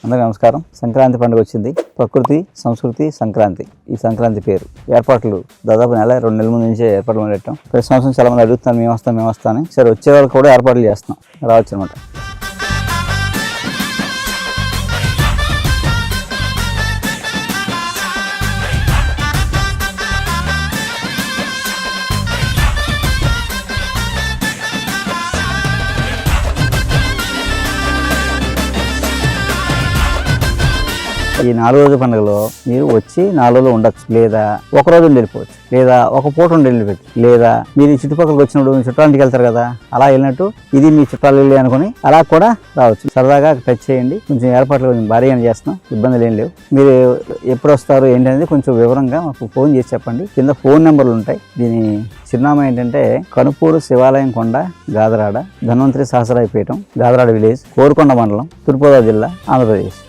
అందరికీ నమస్కారం. సంక్రాంతి పండుగ వచ్చింది. ప్రకృతి, సంస్కృతి, సంక్రాంతి. ఈ సంక్రాంతి పేరు ఏర్పాట్లు దాదాపు 2 నెలల ముందు నుంచే ఏర్పాట్లు మొదలెట్టాం. ప్రతి సంవత్సరం చాలా మంది అడుగుతాను మేము వస్తాం అని. సరే, వచ్చే వాళ్ళకి కూడా ఏర్పాట్లు చేస్తున్నాం, రావచ్చు అనమాట. ఈ 4 రోజుల పండుగలో మీరు వచ్చి 4 రోజులు ఉండొచ్చు, లేదా ఒక రోజు ఉండి వెళ్ళిపోవచ్చు, లేదా ఒక పూట ఉండి వెళ్ళిపోవచ్చు, లేదా మీరు ఈ చుట్టుపక్కలకి వచ్చినప్పుడు మీ చుట్టాలకి వెళ్తారు కదా, అలా వెళ్ళినట్టు ఇది మీ చుట్టాలు వెళ్ళి అనుకుని అలా కూడా రావచ్చు. సరదాగా టచ్ చేయండి. కొంచెం ఏర్పాట్లు కొంచెం భారీగా చేస్తున్నాం, ఇబ్బందులు ఏం లేవు. మీరు ఎప్పుడు వస్తారు ఏంటి అనేది కొంచెం వివరంగా మాకు ఫోన్ చేసి చెప్పండి. కింద ఫోన్ నెంబర్లు ఉంటాయి. దీని చిరునామా ఏంటంటే కనుపూరు శివాలయం కొండ, గాదరాడ, ధన్వంతరి సహస్రాయపీఠం, గాదరాడ విలేజ్, కోరుకొండ మండలం, తూర్పుగోదావరి జిల్లా, ఆంధ్రప్రదేశ్.